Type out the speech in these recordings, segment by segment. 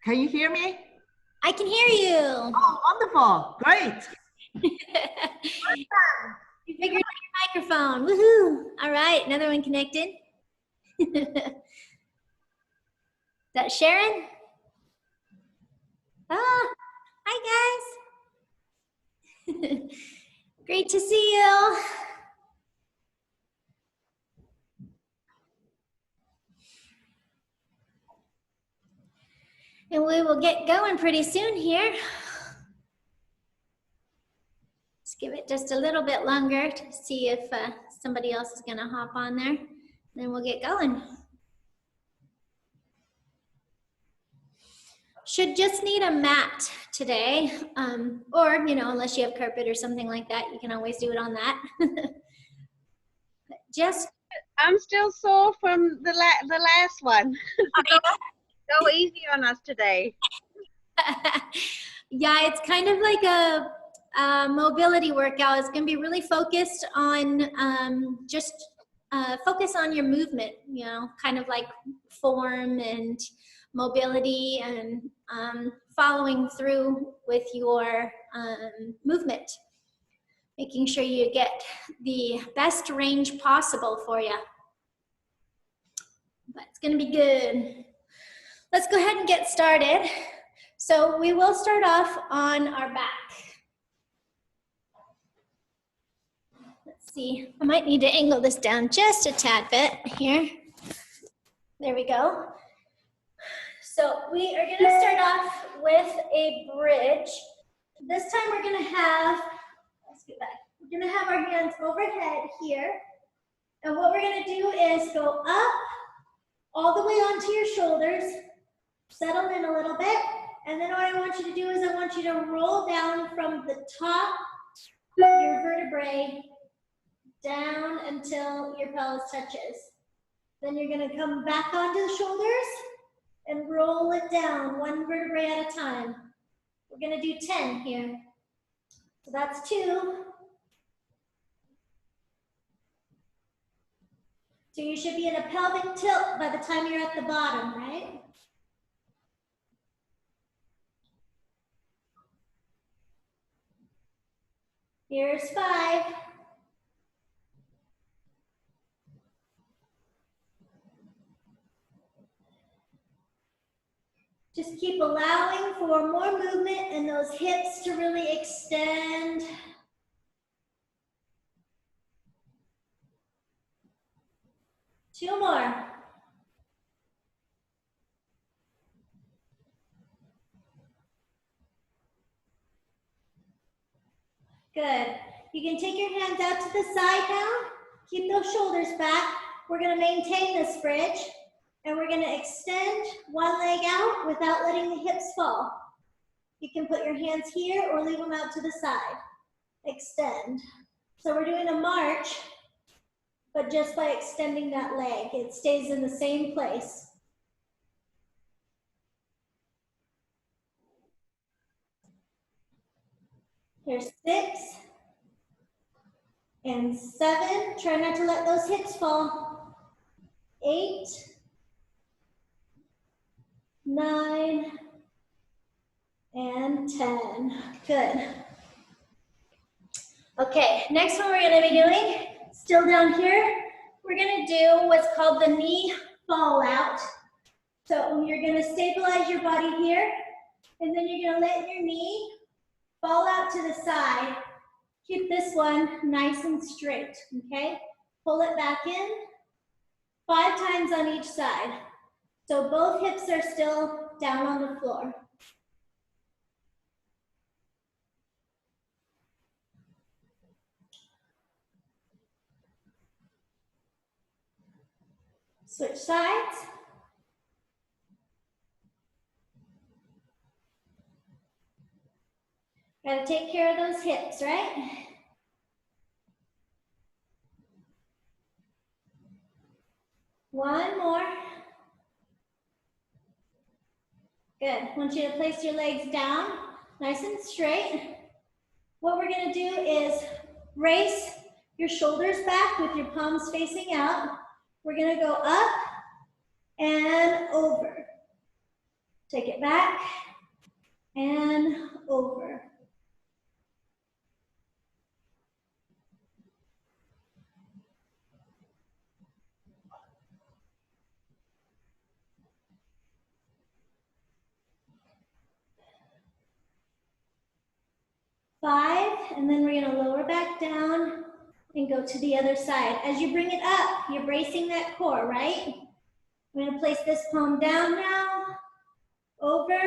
Can you hear me? I can hear you. Oh, wonderful. Great. You figured out your microphone. Woohoo. All right, another one connected. Is that Sharon? Ah, hi guys. Great to see you. And we will get going pretty soon here. Let's give it just a little bit longer to see if somebody else is gonna hop on there. Then we'll get going. Should just need a mat today, or unless you have carpet or something like that, you can always do it on that. I'm still sore from the last one. Go easy on us today. Yeah, it's kind of like a mobility workout. It's going to be really focused on focus on your movement, kind of like form and mobility and following through with your movement, making sure you get the best range possible for you. But it's going to be good. Let's go ahead and get started. So we will start off on our back. Let's see, I might need to angle this down just a tad bit here. There we go. So we are going to start off with a bridge. This time we're going to have, let's get back. We're going to have our hands overhead here. And what we're going to do is go up all the way onto your shoulders, settle in a little bit. And then what I want you to do is I want you to roll down from the top of your vertebrae down until your pelvis touches. Then you're going to come back onto the shoulders and roll it down one vertebrae at a time. We're going to do 10 here. So that's 2. So you should be in a pelvic tilt by the time you're at the bottom, right? Here's 5. Just keep allowing for more movement and those hips to really extend. Two more. Good. You can take your hands out to the side now. Keep those shoulders back. We're going to maintain this bridge. And we're going to extend one leg out without letting the hips fall. You can put your hands here or leave them out to the side. Extend. So we're doing a march, but just by extending that leg, it stays in the same place. Here's 6 and 7. Try not to let those hips fall. 8, 9, and 10. Good. Okay, next one we're going to be doing, still down here, we're going to do what's called the knee fall out. So you're going to stabilize your body here, and then you're going to let your knee fall out to the side. Keep this one nice and straight, okay? Pull it back in 5 times on each side. So both hips are still down on the floor. Switch sides. Gotta take care of those hips, right? One more. Good. I want you to place your legs down, nice and straight. What we're gonna do is race your shoulders back with your palms facing out. We're gonna go up and over. Take it back and over. Five, and then we're gonna lower back down and go to the other side. As you bring it up, you're bracing that core, right? I'm gonna place this palm down now, over,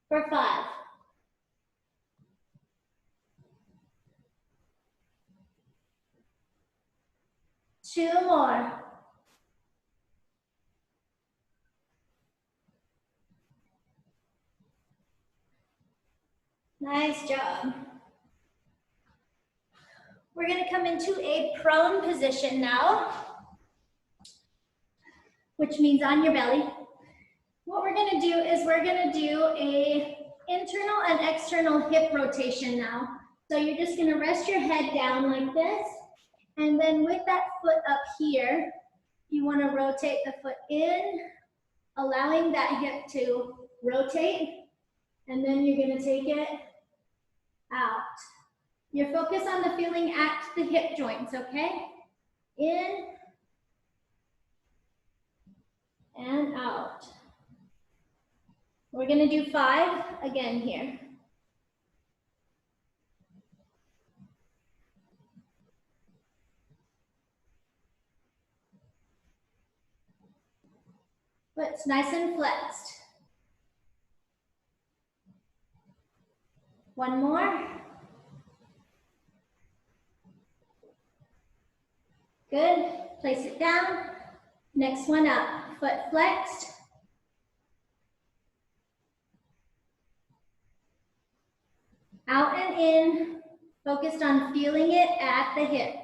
for 5. Two more. Nice job. We're gonna come into a prone position now, which means on your belly. What we're gonna do is we're gonna do a internal and external hip rotation now. So you're just gonna rest your head down like this, and then with that foot up here, you wanna rotate the foot in, allowing that hip to rotate, and then you're gonna take it out. Your focus on the feeling at the hip joints, okay? In and out. We're gonna do 5 again here. Foot's nice and flexed. One more. Good, place it down. Next one up, foot flexed. Out and in, focused on feeling it at the hip.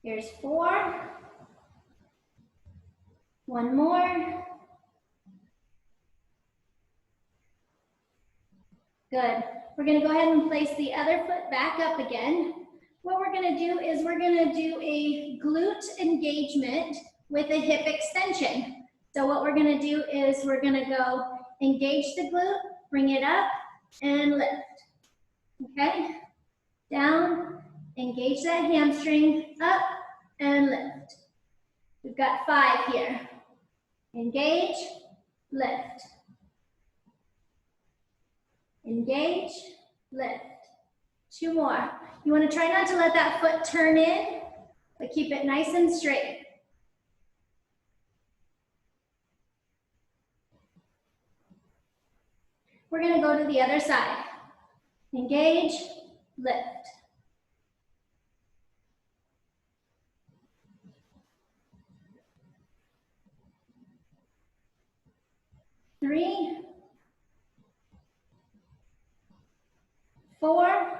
Here's 4. One more. Good. We're gonna go ahead and place the other foot back up again. What we're gonna do is we're gonna do a glute engagement with a hip extension. So what we're gonna do is we're gonna go engage the glute, bring it up, and lift. Okay? Down, engage that hamstring, up, and lift. We've got 5 here. Engage, lift. Engage, lift. 2 more. You want to try not to let that foot turn in, but keep it nice and straight. We're going to go to the other side. Engage, lift. Three, 4,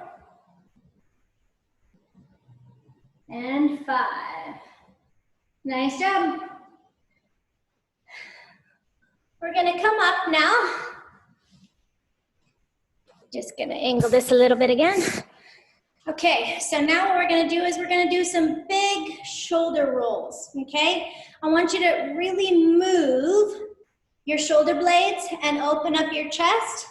and 5. Nice job. We're going to come up now. Just going to angle this a little bit again. Okay, so now what we're going to do is we're going to do some big shoulder rolls, okay? I want you to really move your shoulder blades and open up your chest.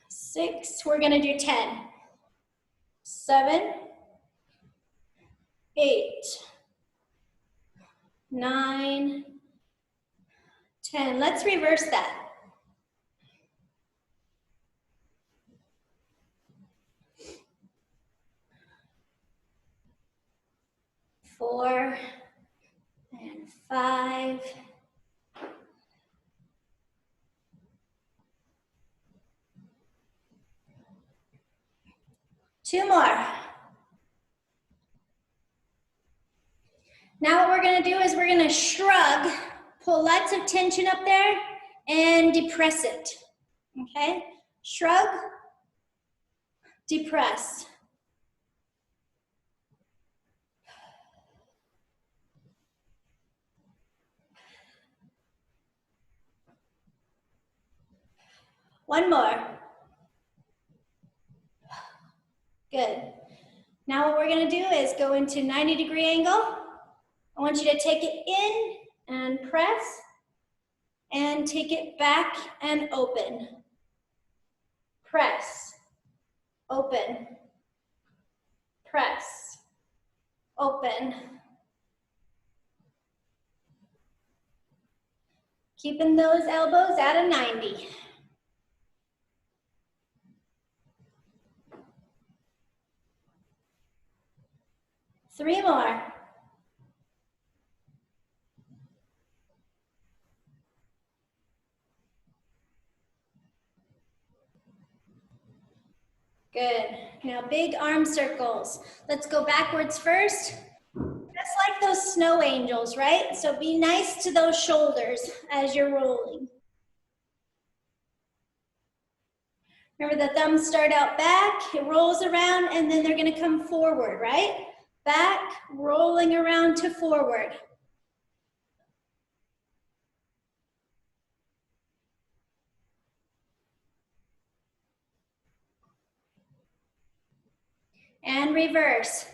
6, we're going to do 10. 7, 8, 9, 10. Let's reverse that. 4 and 5. 2 more. Now what we're going to do is we're going to shrug, pull lots of tension up there, and depress it. Okay? Shrug, depress. One more. Good. Now what we're gonna do is go into 90-degree angle. I want you to take it in and press, and take it back and open. Press, open, press, open. Keeping those elbows at a 90. Three more. Good. Now big arm circles. Let's go backwards first. Just like those snow angels, right? So be nice to those shoulders as you're rolling. Remember the thumbs start out back, it rolls around, and then they're gonna come forward, right? Back, rolling around to forward. And reverse.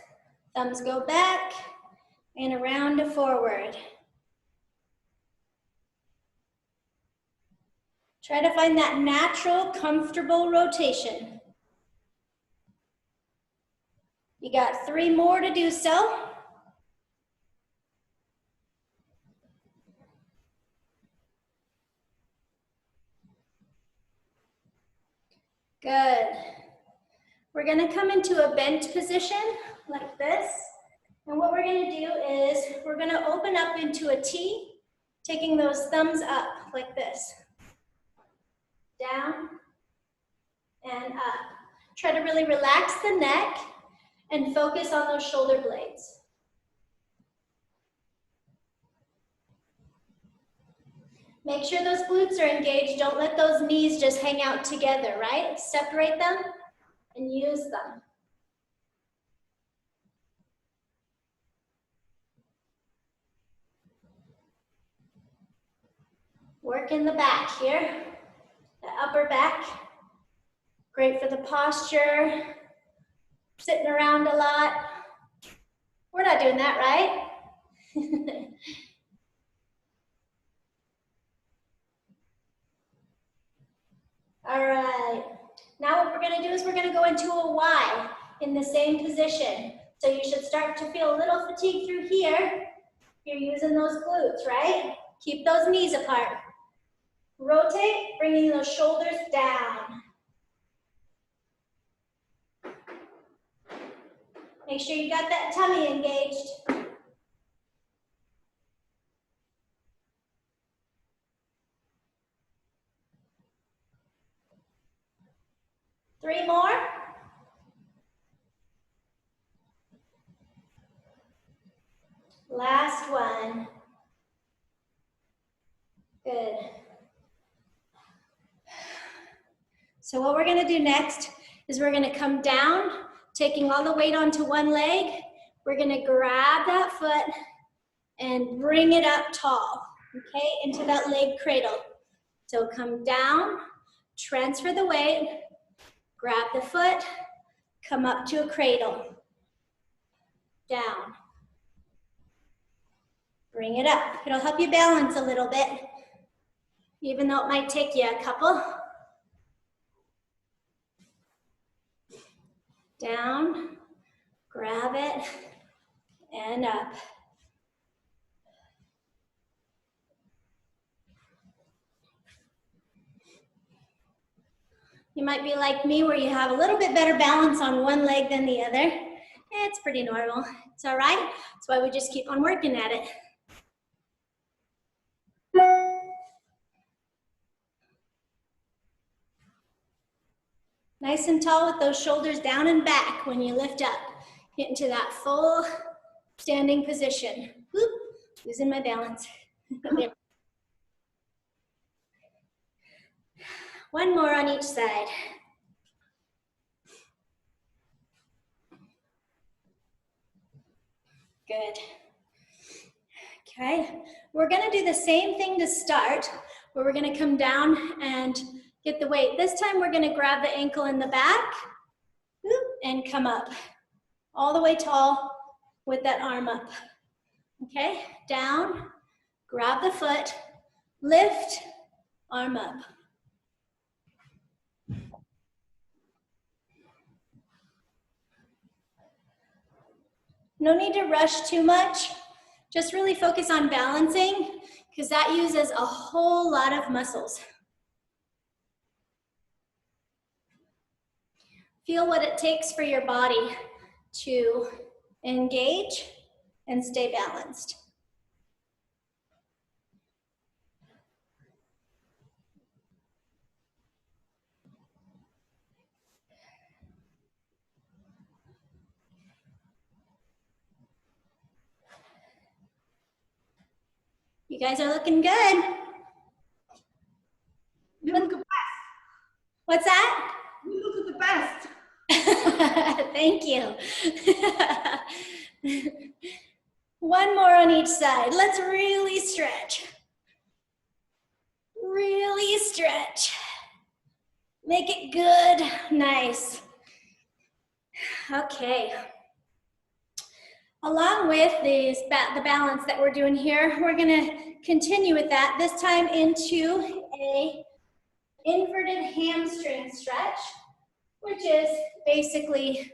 Thumbs go back and around to forward. Try to find that natural, comfortable rotation. You got 3 more to do so. Good. We're gonna come into a bent position like this. And what we're gonna do is we're gonna open up into a T, taking those thumbs up like this. Down and up. Try to really relax the neck and focus on those shoulder blades. Make sure those glutes are engaged. Don't let those knees just hang out together, right? Separate them and use them. Work in the back here, the upper back. Great for the posture, sitting around a lot. We're not doing that, right? All right, now what we're gonna do is we're gonna go into a Y in the same position. So you should start to feel a little fatigue through here. You're using those glutes, right? Keep those knees apart. Rotate, bringing those shoulders down. Make sure you got that tummy engaged. Three more. Last one. Good. So what we're gonna do next is we're gonna come down, taking all the weight onto one leg. We're gonna grab that foot and bring it up tall, okay, into that leg cradle. So come down, transfer the weight, grab the foot, come up to a cradle. Down. Bring it up. It'll help you balance a little bit, even though it might take you a couple. Down, grab it, and up. You might be like me where you have a little bit better balance on one leg than the other. It's pretty normal. It's all right. That's why we just keep on working at it. Nice and tall with those shoulders down and back when you lift up. Get into that full standing position. Whoop, losing my balance. One more on each side. Good. Okay, we're gonna do the same thing to start, where we're gonna come down and Get the weight. This time we're gonna grab the ankle in the back and come up. All the way tall with that arm up. Okay, down, grab the foot, lift, arm up. No need to rush too much. Just really focus on balancing because that uses a whole lot of muscles. Feel what it takes for your body to engage and stay balanced. You guys are looking good. You look the best. What's that? You look the best. Thank you. One more on each side. Let's really stretch. Really stretch. Make it good, nice. Okay. Along with the balance that we're doing here, we're gonna continue with that, this time into a inverted hamstring stretch, which is basically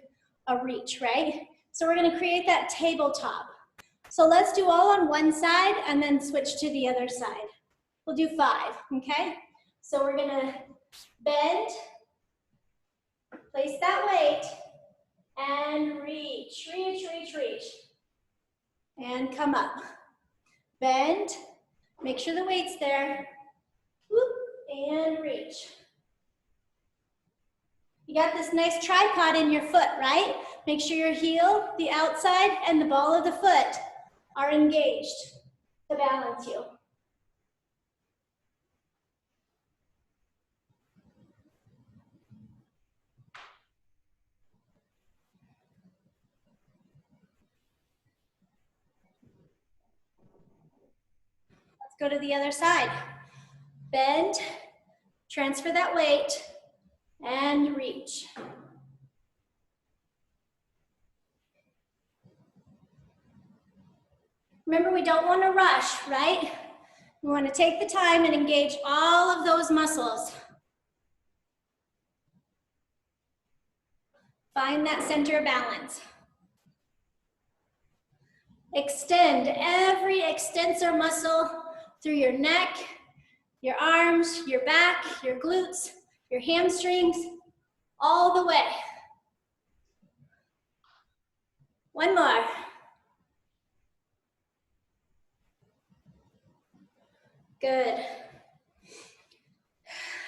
a reach, right? So we're gonna create that tabletop. So let's do all on one side and then switch to the other side. We'll do 5, okay? So we're gonna bend, place that weight, and reach, reach, reach, reach. And come up. Bend, make sure the weight's there. Whoop, and reach. You got this nice tripod in your foot, right? Make sure your heel, the outside, and the ball of the foot are engaged to balance you. Let's go to the other side. Bend, transfer that weight, and reach. Remember, we don't want to rush, right? We want to take the time and engage all of those muscles. Find that center of balance. Extend every extensor muscle through your neck, your arms, your back, your glutes, your hamstrings, all the way. One more. Good.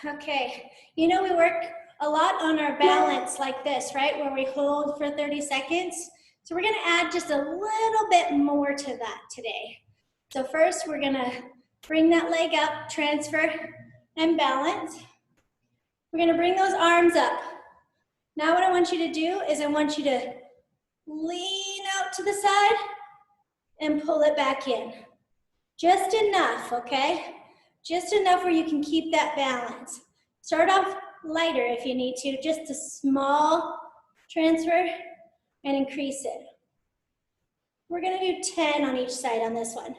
Okay, you know we work a lot on our balance like this, right? Where we hold for 30 seconds. So we're gonna add just a little bit more to that today. So first we're gonna bring that leg up, transfer and balance. We're gonna bring those arms up. Now what I want you to do is I want you to lean out to the side and pull it back in. Just enough, okay? Just enough where you can keep that balance. Start off lighter if you need to, just a small transfer and increase it. We're gonna do 10 on each side on this one.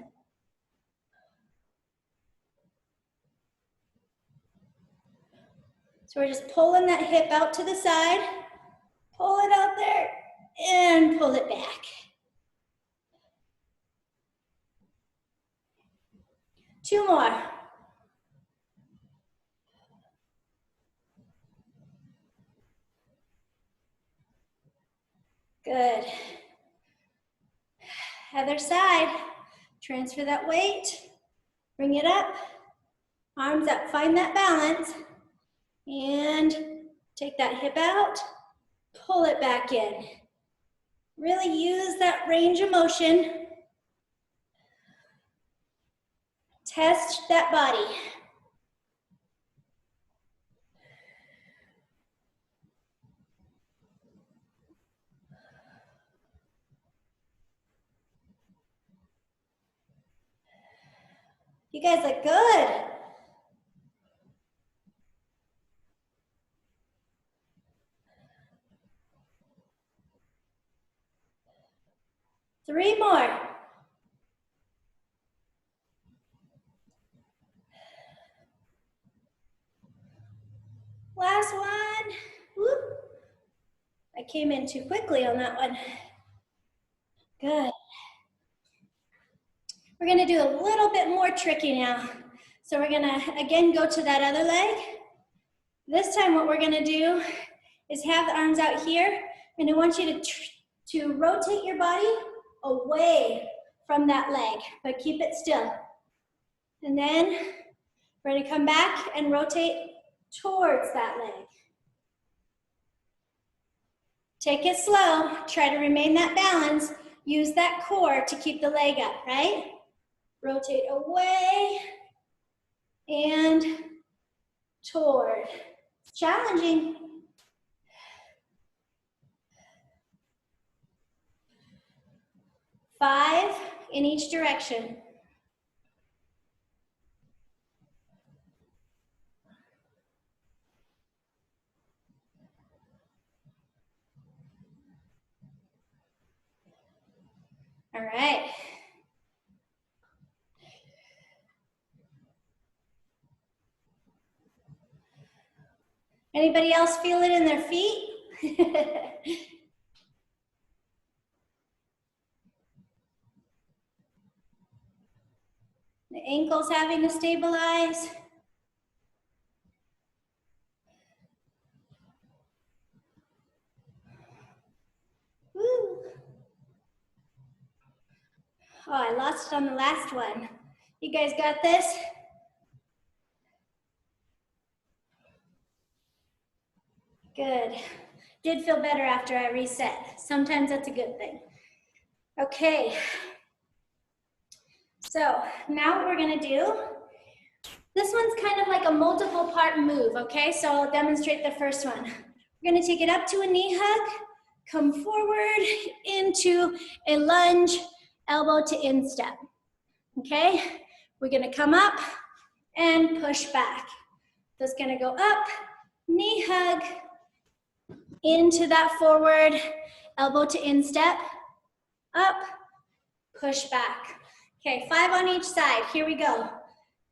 So we're just pulling that hip out to the side, pull it out there, and pull it back. 2 more. Good. Other side. Transfer that weight, bring it up, arms up, find that balance, and take that hip out, pull it back in. Really use that range of motion. Test that body. You guys look good. 3 more. Last one. Whoop. I came in too quickly on that one. Good. We're gonna do a little bit more tricky now. So we're gonna, again, go to that other leg. This time what we're gonna do is have the arms out here, and I want you to rotate your body away from that leg, but keep it still. And then we're gonna come back and rotate towards that leg. Take it slow, try to remain that balance. Use that core to keep the leg up, right? Rotate away and toward. It's challenging. Five in each direction. All right. Anybody else feel it in their feet? The ankles having to stabilize. Woo. Oh, I lost it on the last one. You guys got this? Good. Did feel better after I reset. Sometimes that's a good thing. Okay. So now what we're gonna do, this one's kind of like a multiple part move, okay? So I'll demonstrate the first one. We're gonna take it up to a knee hug, come forward into a lunge, elbow to instep, okay? We're gonna come up and push back. So it's gonna go up, knee hug, into that forward, elbow to instep, up, push back. Okay, 5 on each side, here we go.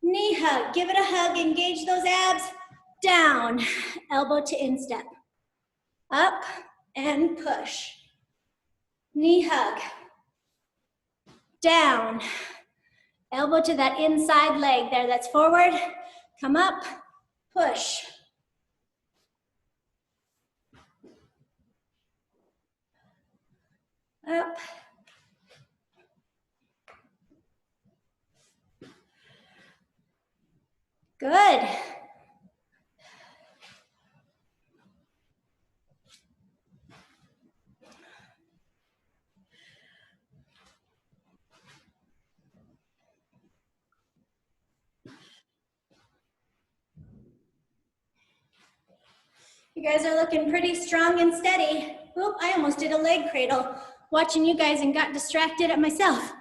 Knee hug, give it a hug, engage those abs, down, elbow to instep, up and push. Knee hug, down, elbow to that inside leg there, that's forward, come up, push. Up. Good. You guys are looking pretty strong and steady. Oop, I almost did a leg cradle watching you guys and got distracted at myself.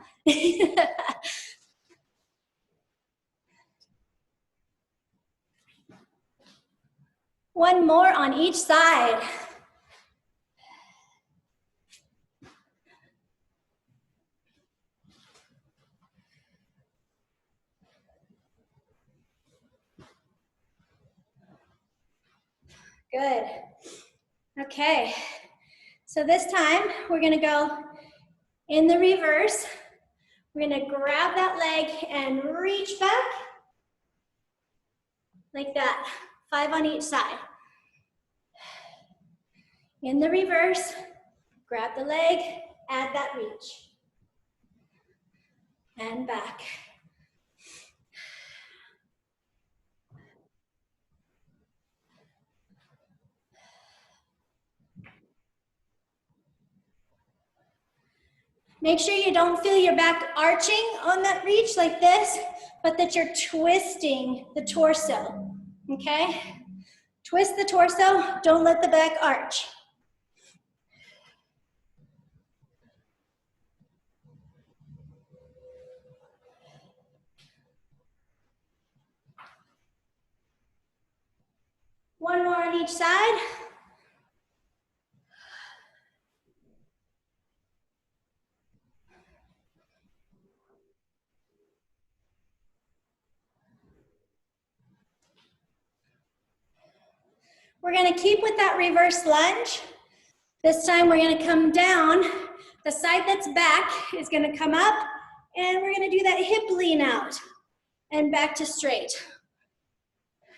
One more on each side. Good. Okay, so this time we're gonna go in the reverse. We're gonna grab that leg and reach back like that, 5 on each side. In the reverse, grab the leg, add that reach. And back. Make sure you don't feel your back arching on that reach like this, but that you're twisting the torso, okay? Twist the torso, don't let the back arch. One more on each side. We're gonna keep with that reverse lunge. This time we're gonna come down. The side that's back is gonna come up, and we're gonna do that hip lean out and back to straight.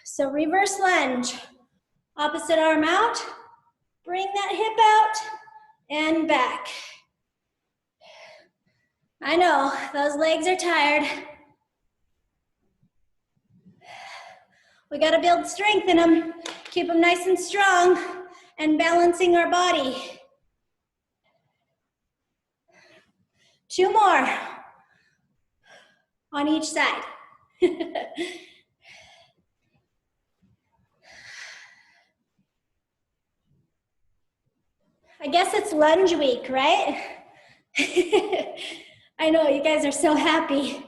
So reverse lunge, opposite arm out, bring that hip out and back. I know, those legs are tired. We gotta build strength in them, keep them nice and strong, and balancing our body. 2 more on each side. I guess it's lunge week, right? I know, you guys are so happy.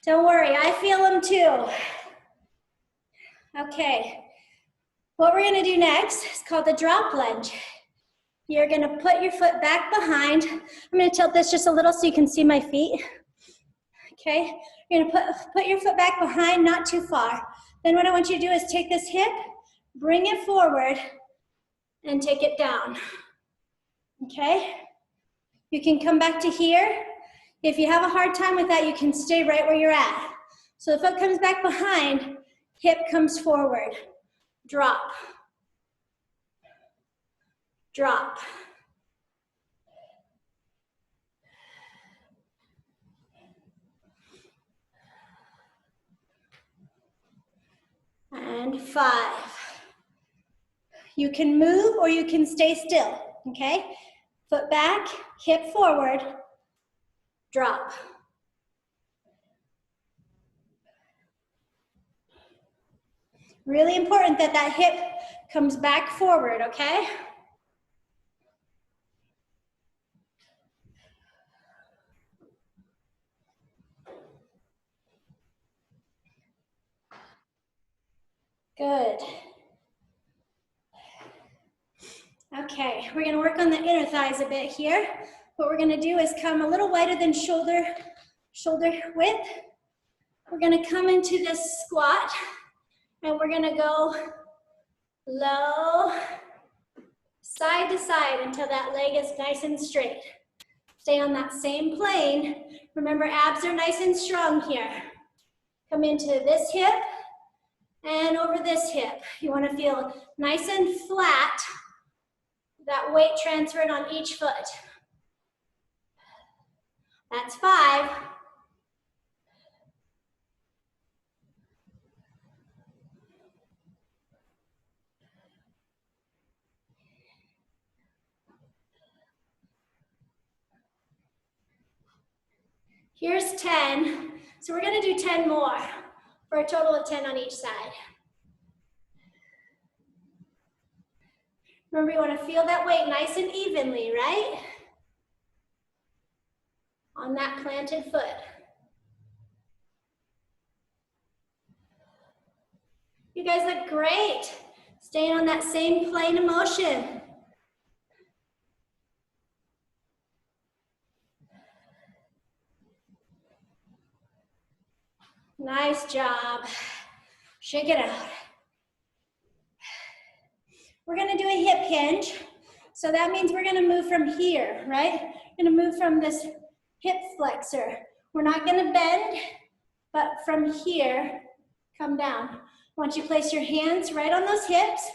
Don't worry, I feel them too. Okay, what we're gonna do next is called the drop lunge. You're gonna put your foot back behind. I'm gonna tilt this just a little so you can see my feet. Okay, you're gonna put your foot back behind, not too far. Then what I want you to do is take this hip, bring it forward, and take it down. Okay, you can come back to here. If you have a hard time with that, you can stay right where you're at. So the foot comes back behind, hip comes forward, drop, drop. And 5. You can move or you can stay still, okay? Foot back, hip forward, drop. Really important that that hip comes back forward, okay? Good. Okay, we're gonna work on the inner thighs a bit here. What we're gonna do is come a little wider than shoulder width. We're gonna come into this squat, and we're gonna go low, side to side until that leg is nice and straight. Stay on that same plane. Remember, abs are nice and strong here. Come into this hip and over this hip. You wanna feel nice and flat, that weight transferred on each foot. That's 5. Here's 10. So we're gonna do 10 more for a total of 10 on each side. Remember, you wanna feel that weight nice and evenly, right? On that planted foot. You guys look great. Staying on that same plane of motion. Nice job. Shake it out. We're gonna do a hip hinge. So that means we're gonna move from here, right? We're gonna move from this hip flexor. We're not gonna bend, but from here, come down. I want you to place your hands right on those hips.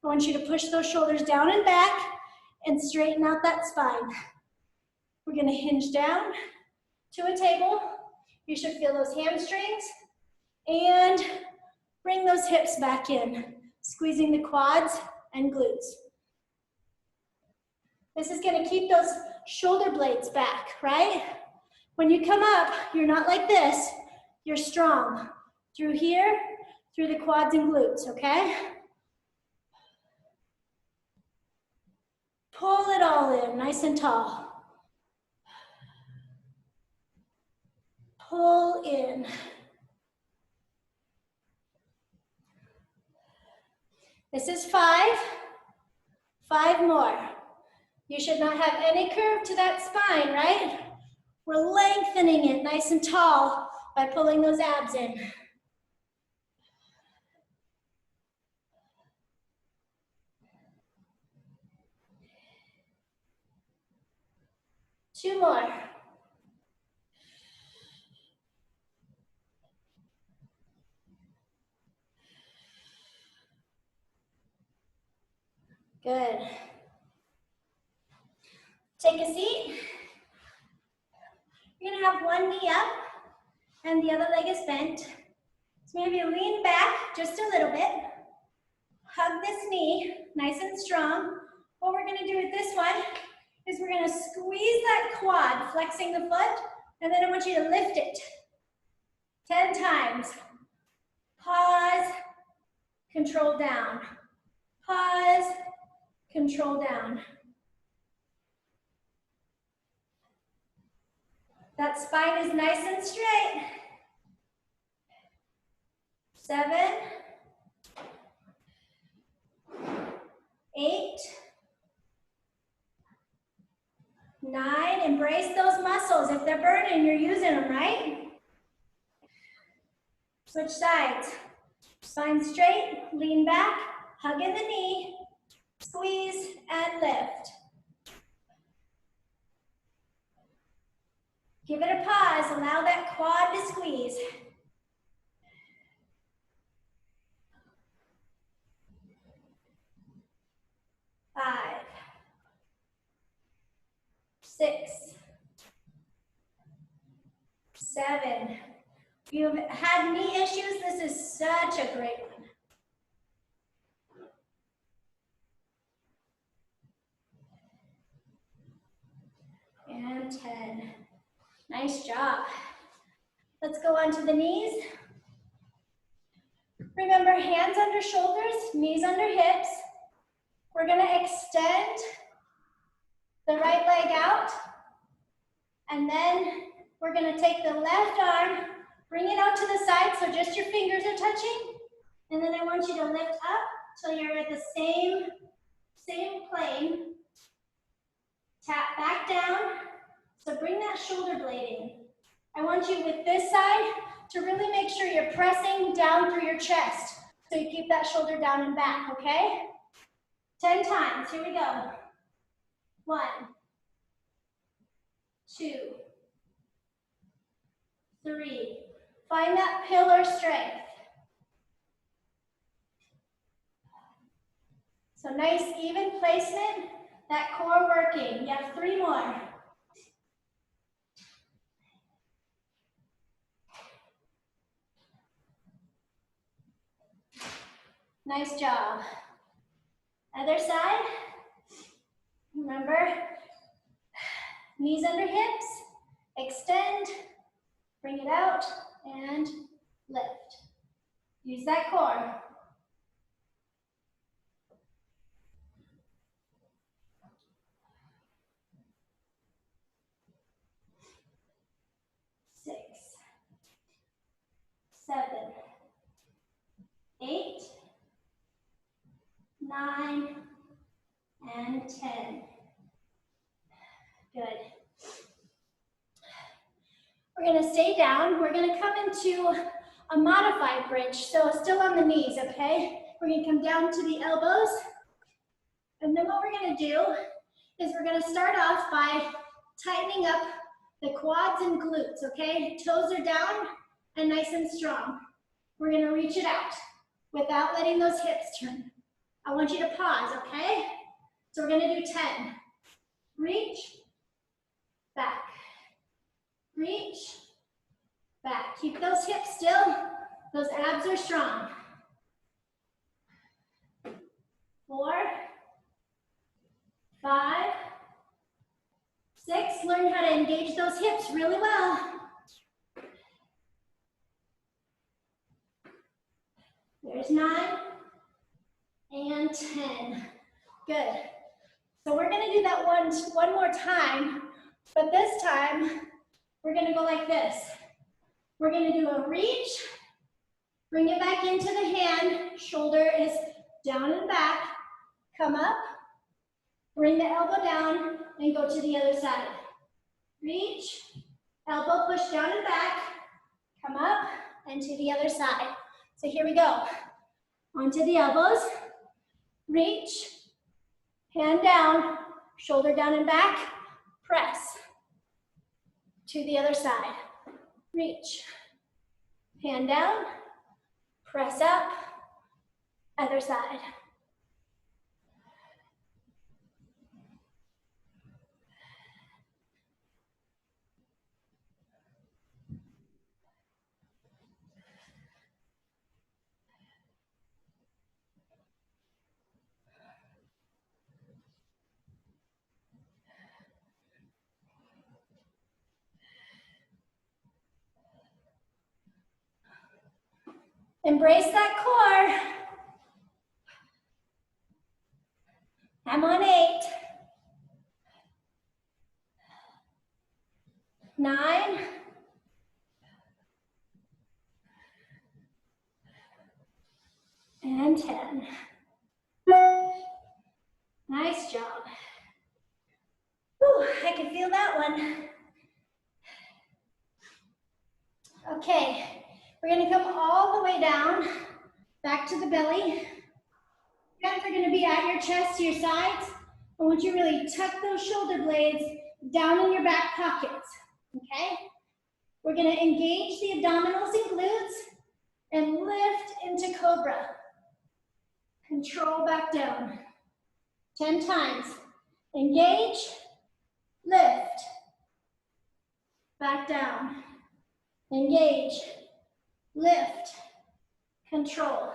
I want you to push those shoulders down and back and straighten out that spine. We're gonna hinge down to a table. You should feel those hamstrings and bring those hips back in, squeezing the quads and glutes. This is gonna keep those shoulder blades back, right? When you come up, you're not like this, you're strong. Through here, through the quads and glutes, okay? Pull it all in, nice and tall. Pull in. This is 5. 5 more. You should not have any curve to that spine, right? We're lengthening it nice and tall by pulling those abs in. Two more. Good. Take a seat. You're gonna have one knee up and the other leg is bent. So maybe lean back just a little bit. Hug this knee, nice and strong. What we're gonna do with this one is we're gonna squeeze that quad, flexing the foot, and then I want you to lift it 10 times. Pause, control down. Pause, control down. That spine is nice and straight. 7, 8, 9, embrace those muscles. If they're burning, you're using them, right? Switch sides. Spine straight, lean back, hug in the knee, squeeze and lift. Give it a pause, allow that quad to squeeze. 5, 6, 7. If you've had knee issues, this is such a great one. And 10. Nice job. Let's go on to the knees. Remember, hands under shoulders, knees under hips. We're gonna extend the right leg out, and then we're gonna take the left arm, bring it out to the side so just your fingers are touching, and then I want you to lift up till you're at the same plane. Tap back down, so bring that shoulder blade in. I want you with this side to really make sure you're pressing down through your chest, so you keep that shoulder down and back, okay? 10 times, here we go. 1, 2, 3. Find that pillar strength. So nice even placement, that core working. You have 3 more. Nice job. Other side. Remember, knees under hips, extend, bring it out, and lift. Use that core. Six, 7, 8, 9, and 10. Good. We're going to stay down. We're going to come into a modified bridge, so still on the knees, okay? We're going to come down to the elbows. And then what we're going to do is we're going to start off by tightening up the quads and glutes, okay? Toes are down and nice and strong. We're going to reach it out without letting those hips turn. I want you to pause, okay? So we're going to do 10. Reach, back. Reach, back. Keep those hips still. Those abs are strong. 4, 5, 6. Learn how to engage those hips really well. There's 9 and 10. Good. So we're going to do that one more time, but this time we're going to go like this. We're going to do a reach, bring it back into the hand, shoulder is down and back, come up, bring the elbow down, and go to the other side. Reach, Elbow push down and back. Come up and to the other side. So here we go. Onto the elbows. Reach. Hand down. Shoulder down and back. Press. To the other side. Reach. Hand down. Press up. Other side. Embrace that core. I'm on 8. 9. And 10. Nice job. Whew, I can feel that one. Okay, we're gonna come all the way down, back to the belly. Hands are gonna be at your chest, to your sides. I want you to really tuck those shoulder blades down in your back pockets, okay? We're gonna engage the abdominals and glutes and lift into cobra. Control back down. 10 times. Engage, lift, back down. Engage, lift, control.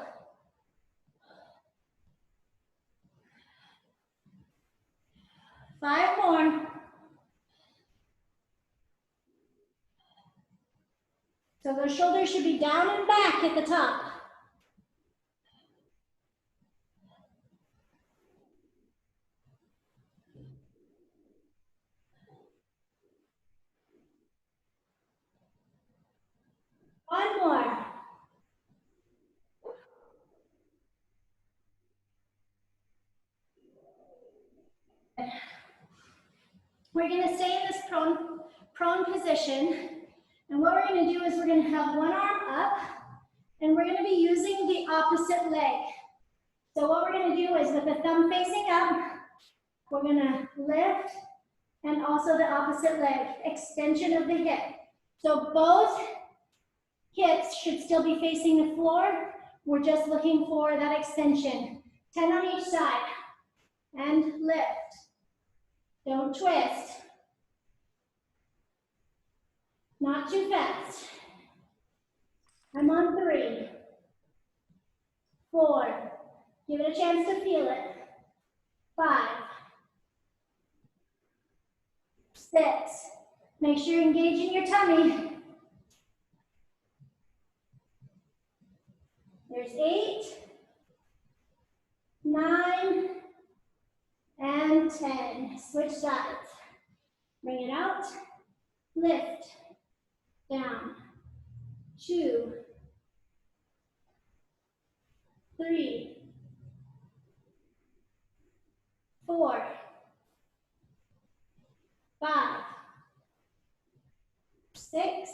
Five more. So those shoulders should be down and back at the top. One more. We're going to stay in this prone position. And what we're going to do is we're going to have one arm up, and we're going to be using the opposite leg. So what we're going to do is with the thumb facing up, we're going to lift, and also the opposite leg, extension of the hip. So both hips should still be facing the floor. We're just looking for that extension. 10 on each side. And lift. Don't twist. Not too fast. I'm on 3. 4. Give it a chance to feel it. 5. 6. Make sure you're engaging your tummy. There's 8. 9. And 10. Switch sides. Bring it out. Lift. Down. 2. 3. 4. 5. 6.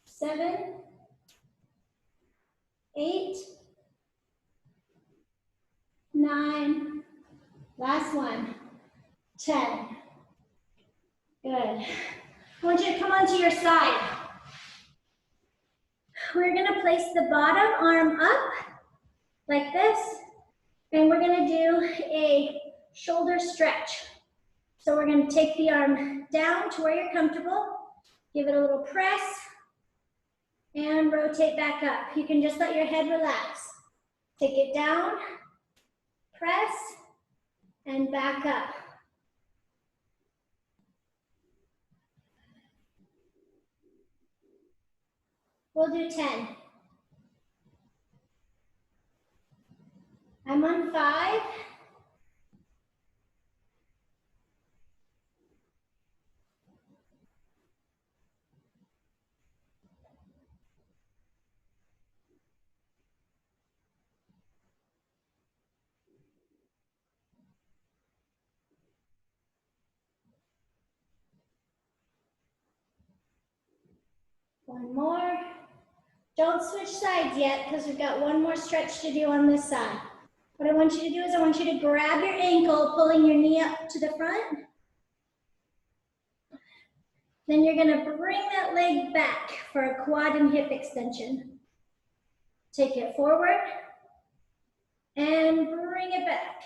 7. 8. 9. Last one. 10. Good. I want you to come onto your side. We're going to place the bottom arm up like this, and we're going to do a shoulder stretch. So we're going to take the arm down to where you're comfortable, give it a little press, and rotate back up. You can just let your head relax. Take it down, press, and back up. We'll do 10. I'm on 5. One more. Don't switch sides yet because we've got one more stretch to do on this side. What I want you to do is I want you to grab your ankle, pulling your knee up to the front. Then you're going to bring that leg back for a quad and hip extension. Take it forward and bring it back.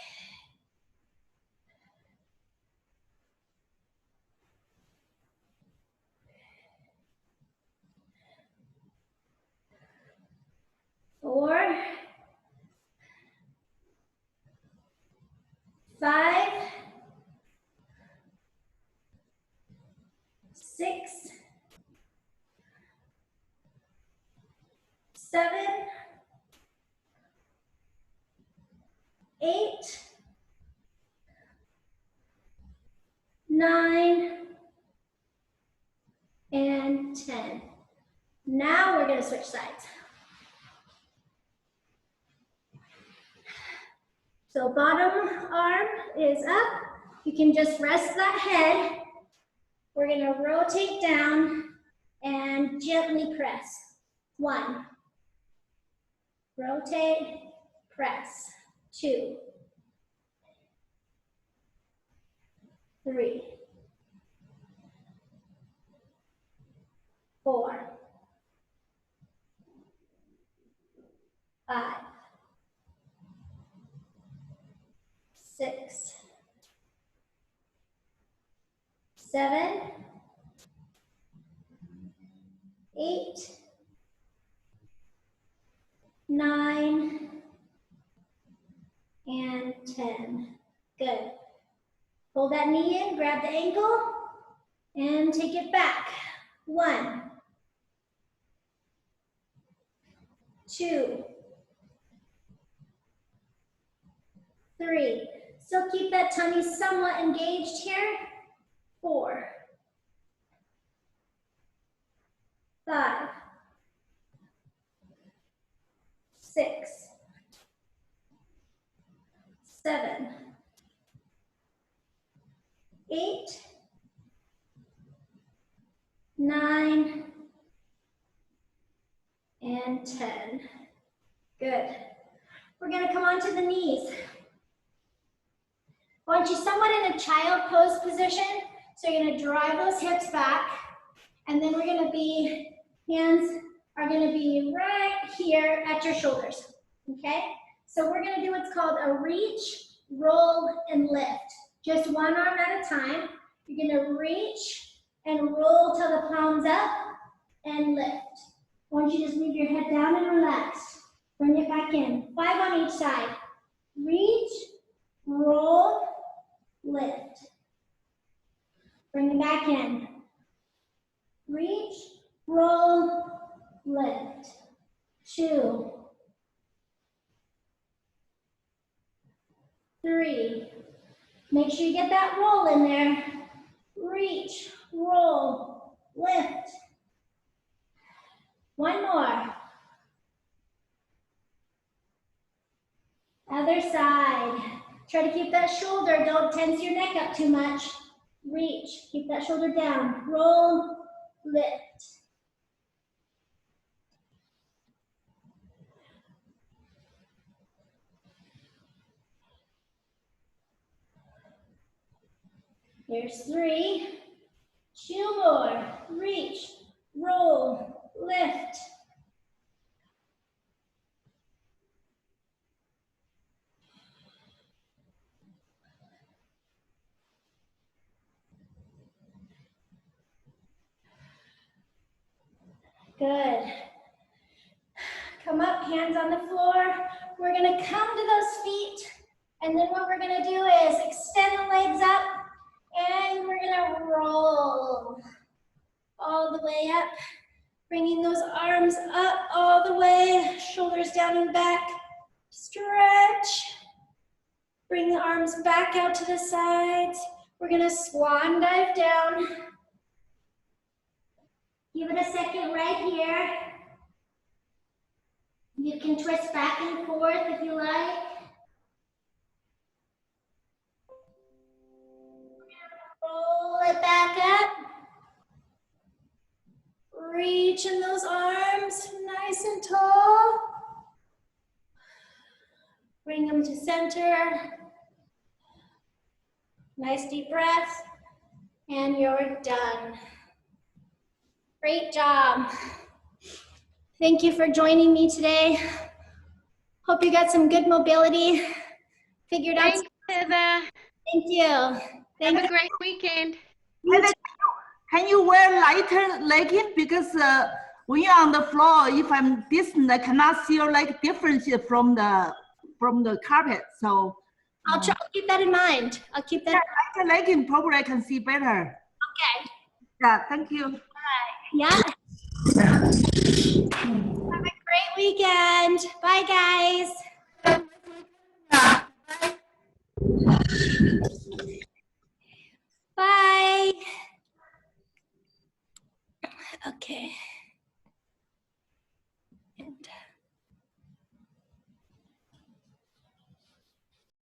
Four, 5, 6, 7, 8, 9, and 10. Now we're going to switch sides. So bottom arm is up. You can just rest that head. We're going to rotate down and gently press. 1. Rotate, press. 2. 3. 4. 5. 6. 7. 8. 9. And 10. Good. Pull that knee in, grab the ankle, and take it back. 1. 2. 3. Still keep that tummy somewhat engaged here. 4. 5. 6. 7. 8. 9. And 10. Good. We're going to come onto the knees. I want you somewhat in a child pose position. So you're going to drive those hips back. And then we're going to be, hands are going to be right here at your shoulders. Okay? So we're going to do what's called a reach, roll, and lift. Just one arm at a time. You're going to reach and roll till the palms up and lift. I want you to just move your head down and relax. Bring it back in. 5 on each side. Reach, roll, lift. Bring it back in. Reach, roll, lift. 2. 3. Make sure you get that roll in there. Reach, roll, lift. 1 more. Other side. Try to keep that shoulder. Don't tense your neck up too much. Reach. Keep that shoulder down. Roll, lift. Here's 3. 2 more. Reach, roll, lift. Good. Come up, hands on the floor. We're gonna come to those feet, and then what we're gonna do is extend the legs up, and we're gonna roll all the way up, bringing those arms up all the way, shoulders down and back. Stretch. Bring the arms back out to the sides. We're gonna swan dive down. Give it a second right here. You can twist back and forth if you like. Roll it back up. reach in those arms, nice and tall. Bring them to center. Nice deep breath. And you're done. Great job. Thank you for joining me today. Hope you got some good mobility. Figured out. Thanks, Heather. Thank you. Thank Have you. a great weekend. Can you wear lighter legging? Because when you're on the floor, if I'm distant, I cannot see your leg difference from the carpet. So I'll keep that in mind. I'll keep that. lighter legging, probably I can see better. Okay. Yeah, thank you. Yeah. Have a great weekend. Bye, guys. Bye. Okay.